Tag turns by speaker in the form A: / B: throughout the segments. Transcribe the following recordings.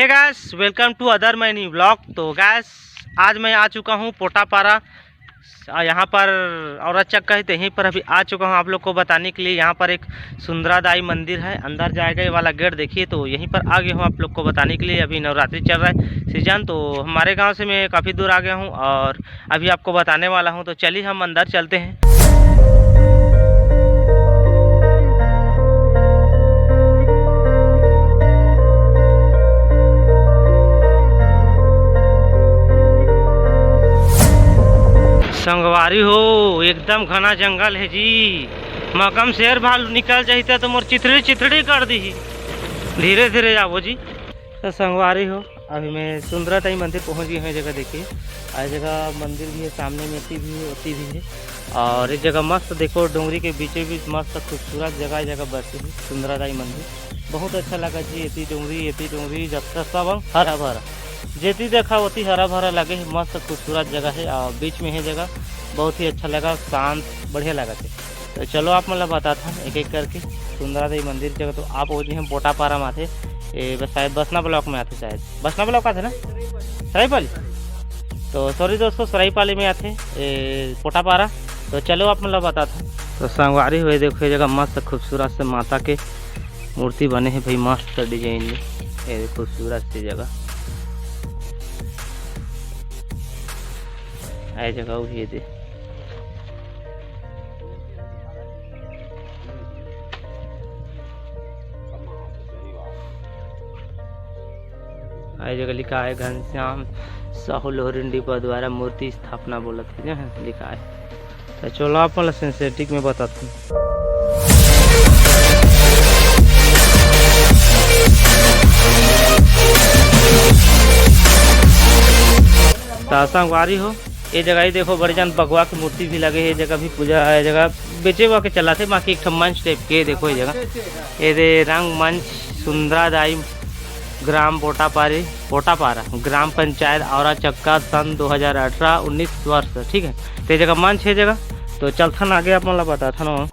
A: Hey guys, welcome to other my new blog. तो guys, आज मैं आ चुका हूँ पोटापारा। यहाँ पर औरत चक्का है, तो यहीं पर अभी आ चुका हूँ आप लोग को बताने के लिए। यहाँ पर एक सुंदरादाई मंदिर है, अंदर जाएगा ये वाला गेट देखिए। तो यहीं पर आ गया हूँ आप लोग को बताने के लिए। अभी नवरात्रि चल रहा है सीजन, तो हमारे गाँव से मैं काफ़ी दूर आ गया हूँ और अभी आपको बताने वाला हूँ। तो चलिए हम अंदर चलते हैं। संगवारी हो, एकदम घना जंगल है जी। मकम शेर भालू निकल जाता तो मोर चिथड़ी चिथड़ी कर दी। धीरे धीरे जाओ जी। तो संगवारी हो, अभी मैं सुंदराताई मंदिर पहुंच गई हूँ। जगह देखिए, आ जगह मंदिर भी है, सामने में एती भी है, ओती भी है। और इस जगह मस्त देखो, डोंगरी के बीचों बीच मस्त खूबसूरत जगह बसी है सुंदराताई मंदिर। बहुत अच्छा लगा जी। एती डोंगरी जब तक सब हरा भरा, जेती देखा होती हरा भरा लगे। मस्त खूबसूरत जगह है और बीच में है जगह, बहुत ही अच्छा लगा, शांत बढ़िया लगा थे। तो चलो आप मतलब बताता हूँ एक एक करके सुंदरादेवी मंदिर जगह। तो आप वो जी हम पोटापारा में आते, शायद बसना ब्लॉक में आते, शायद बसना ब्लॉक आते ना, सराईपाली। तो सॉरी दोस्तों, सराईपाली में आते पोटापारा। तो चलो आप मतलब बताता हूँ। तो संगवारी हुए देखो, ये जगह मस्त खूबसूरत से माता के मूर्ति बने हैं भाई, मस्त डिजाइन में। ये खूबसूरत सी जगह आई जगह भी दे। आई जगह लिखा है घनश्याम साहू लोहरिंडी पर द्वारा मूर्ति स्थापना बोला थे जहाँ लिखा है। तो चलो आप मतलब सिंथेटिक में बताते हैं। संगवारी हो, ये जगह ही देखो, बड़े जान बगवा की मूर्ति भी लगे है। जगह भी पूजा है, जगह बेचे हुआ के चला थे। बाकी एक मंच टाइप के देखो ये जगह, ये रंग मंच सुंदरादाई ग्राम पोटापारा ग्राम पंचायत औरा चक्का सन 2018-19 वर्ष। ठीक है, तो ये जगह मंच है जगह। तो चलता ना आगे आप मतलब बता था ना।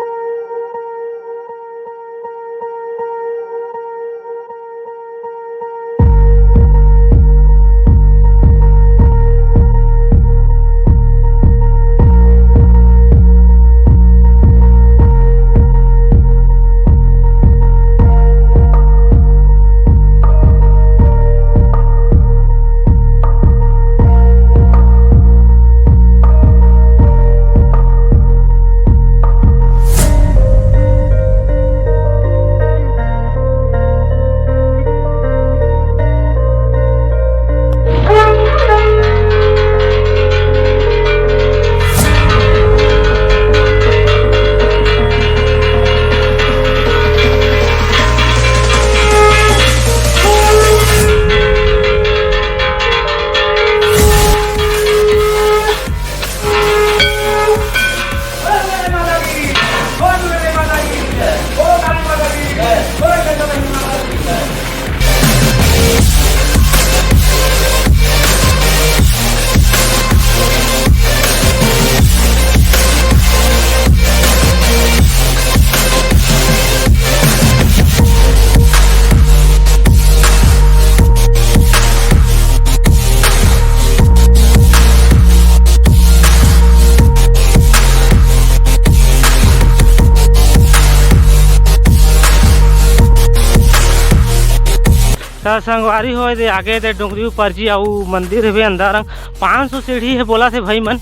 A: संगवारी हो, आगे दे डोंगरी ऊपर जी आऊ मंदिर भी अंदर 500 सीढ़ी है बोला थे भाई मन।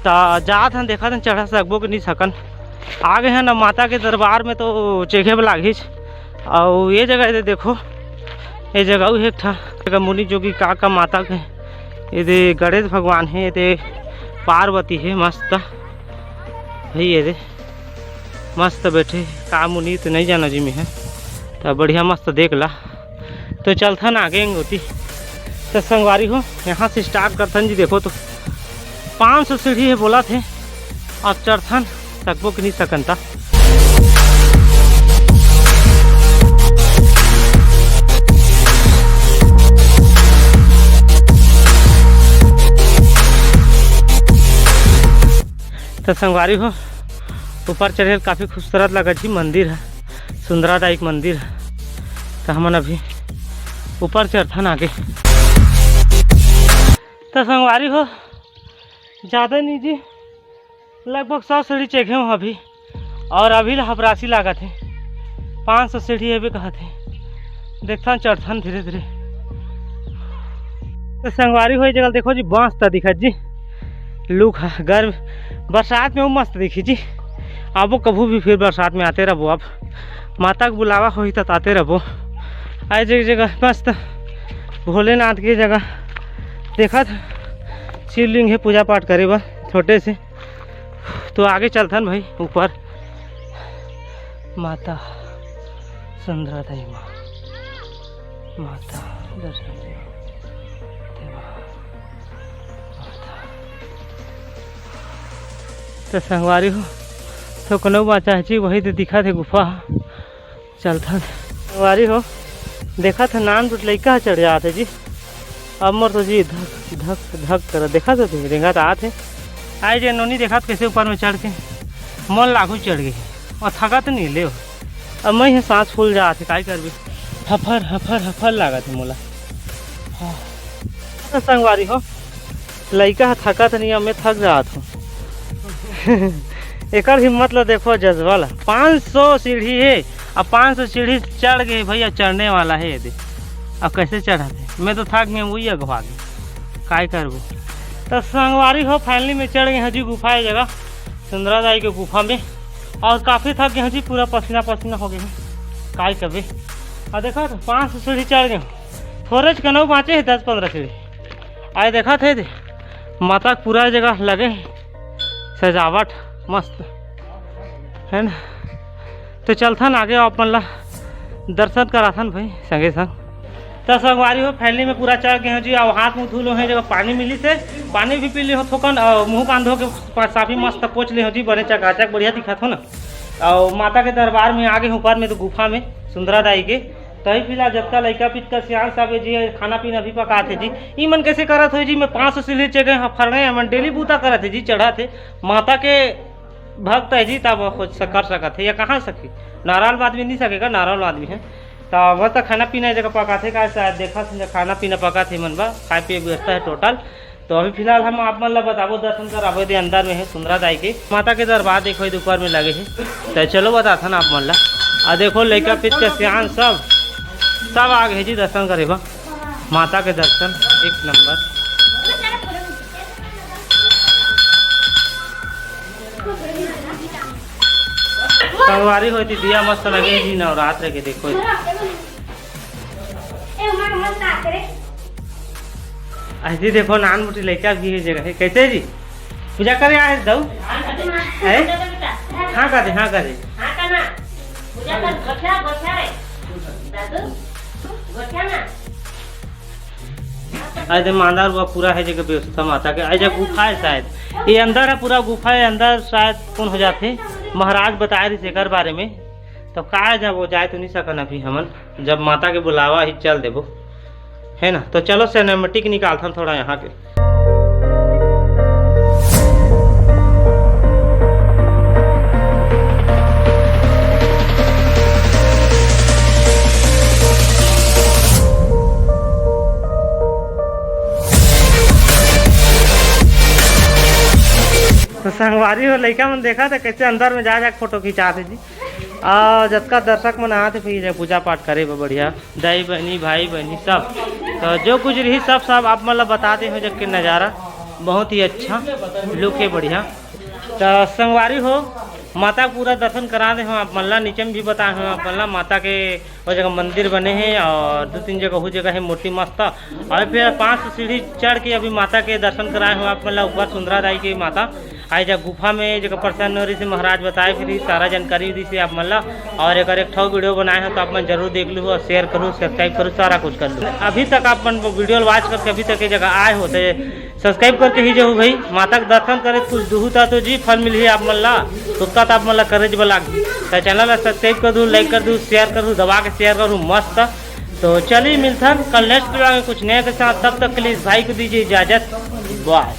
A: तो जात हन देखा चढ़ा सकबो कि नहीं सकन। आ गए हैं ना माता के दरबार में, तो चेखे लागिस। और ये जगह दे देखो, ये जगह एक था जगह मुनि जोगी का माता के, ये गणेश भगवान है, ये पार्वती है। मस्त भाई, ये मस्त बैठे का मुनि तो नहीं जाना जी में है। तो बढ़िया मस्त देख ला। तो चलता ना आगे होती। तो संगवारी हो, यहाँ से स्टार्ट करथन जी। देखो तो 500 सीढ़ी है बोला थे, अब चढ़थन सकबो कि नहीं सकनता। तो संगवारी हो, ऊपर चढ़े काफ़ी खूबसूरत लगा जी। मंदिर है सुंदरादायक मंदिर है। तो हमन अभी ऊपर चढ़थन आगे। तो संगवारी हो ज़्यादा नहीं जी, लगभग 100 सीढ़ी चेखे हूँ अभी, और अभी हबरासी लागत है 500 सीढ़ी अभी कहते हैं। देखता चढ़थन धीरे धीरे। तो संगवारी हो जगह देखो जी, बांस तो दिखा जी, लुक गर्म बरसात में वो मस्त दिखी जी। अब वो कभी भी फिर बरसात में आते रहो, अब माता का बुलावा हो तो आते रहो। आज एक जगह मस्त भोलेनाथ की जगह देखा था, शिवलिंग है पूजा पाठ करे बा छोटे से। तो आगे चलथन भाई ऊपर, माता सुंदरा देवी माँ, माता दर्शन देवा माता। तो संगवारी हो तो कनो बात चाहे वही तो दिखा थे गुफा। चलता संगवारी हो देखा था नान टूट लैका चढ़ जाते जी। अब मोर तो जी धक धक धक कर देखा तो रेंगा तो आते आए जे नोनी देखा तो कैसे ऊपर में चढ़ के मन लागू चढ़ गई और थका तो नहीं ले। अब मैं सांस फूल जाते काय कर भी, हफर हफर हफर लगा थे मोला। तो संगवारी हो लड़का थका तो नहीं, अब मैं थक रहा था। एक हिम्मत ला देखो जज्बा ला, 500 सीढ़ी है। अब 500 सीढ़ी चढ़ गए भैया, चढ़ने वाला है यदि। अब कैसे चढ़ा थे, मैं तो थक गया, वही अगवा गई काय करबो। तो संगवारी हो फाइनली में चढ़ गए हैं जी गुफा है जगह, सुंदरा दाई के गुफा में। और काफ़ी थक गए हैं जी, पूरा पसीना पसीना हो गए हैं काय कभी। और देखा तो 500 सीढ़ी चढ़ गए, थोड़े कनौ बाँचे है 10-15 सीढ़ी। आए देखा थे माता पूरा जगह लगे सजावट मस्त है ना। तो चलथन आगे अपन ला दर्शन कराथन भाई संगे संग। तो संगवारी हो फैमिली में पूरा चढ़ गए हैं जी। और हाथ मुँह धो लो है जगह पानी मिली से, पानी भी पी ली हो थोकन, और मुँह कान धो के साफी मस्त पोछ ले हो जी, बड़े चकाचक बढ़िया दिखा हो ना। और माता के दरबार में आगे ऊपर में तो गुफा में सुंदरा दाई के तही फिलहाल जबका लड़का पिट कर सियाल साहब जी खाना पीना भी पकाते जी। ई मन कैसे करत हो जी, मैं 500 सीढ़ी चढ़े फरने मन डेली बूता करत है जी, चढ़ा थे माता के भक्त है जी, तब कर सकत है या कहाँ सकी। नारायण आदमी नहीं सकेगा, नारायण आदमी है तो वह तो खाना पीना जगह पकाते का शायद देखा थे खाना पीना पकाते मन बा, खाए पिए व्यवस्था है टोटल। तो अभी फिलहाल हम आप मन ला बताबो दर्शन कराबो दे अंदर में है सुंदरा दाई के माता के दरबार देखो ऊपर में लगे है। तो चलो बताता ना आप मन ला। और देखो लड़का पिट के सियान सब आ गए जी दर्शन करे बा, माता के दर्शन एक नंबर। संगवारी होती दिया मस्त लगे जी नवरात्र के देखो। ऐसी देखो नान मोटी लड़का भी है जगह है। कैसे जी पूजा करे आए दऊ हाँ करे हाँ करे अरे मांदार हुआ पूरा है जगह व्यवस्था माता के। ऐसा गुफा है शायद ये अंदर है, पूरा गुफा है अंदर शायद कौन हो जाते महाराज बताए रही शेखर बारे में। तो का जब वो जाए तो नहीं सकन अभी हमन, जब माता के बुलावा ही चल देबो है ना। तो चलो सिनेमेटिक निकालता थोड़ा यहाँ के। तो संगवारी हो लड़का मन देखा था कैसे अंदर में जा फोटो खिंचाते जी। जतका दर्शक मन आते फिर पूजा पाठ करे बढ़िया, दाई बहनी भाई बहनी सब। तो जो कुछ रही सब आप मतलब बताते हो जब के नज़ारा बहुत ही अच्छा लुक है बढ़िया। तो संगवारी हो माता पूरा दर्शन करा दे हम आप मल्ला, नीचे में भी बताए हैं आप मल्ला माता के वो जगह मंदिर बने हैं और 2-3 जगह वो जगह है मूर्ति मस्त। और फिर 500 सीढ़ी चढ़ के अभी माता के दर्शन कराए हैं आप मल्ला ऊपर सुंदरा दाई की माता। आई जब गुफा में जगह प्रसन्न हो रही से महाराज बताए फिर सारा जानकारी दी से आप मल्ला। और एक ठो वीडियो बनाए हैं तो आप मन जरूर देख लो और शेयर करूँ सब्सक्राइब करूँ सारा कुछ कर लो। अभी तक आप मन वीडियो वॉच करके अभी तक ये जगह आए होते सब्सक्राइब करके ही जो भाई माता के दर्शन करे कुछ दूता तो जी फल मिली आप मल्ला तुक्का आप मतलब करे जब तो चैनल सब्सक्राइब कर दूँ, लाइक कर दूँ, शेयर कर दूँ, दबा के शेयर करूँ मस्त। तो चलिए मिलता कल नेक्स्ट वीडियो में कुछ नया के साथ, तब तक के लिए भाई को दीजिए इजाज़त, बाय।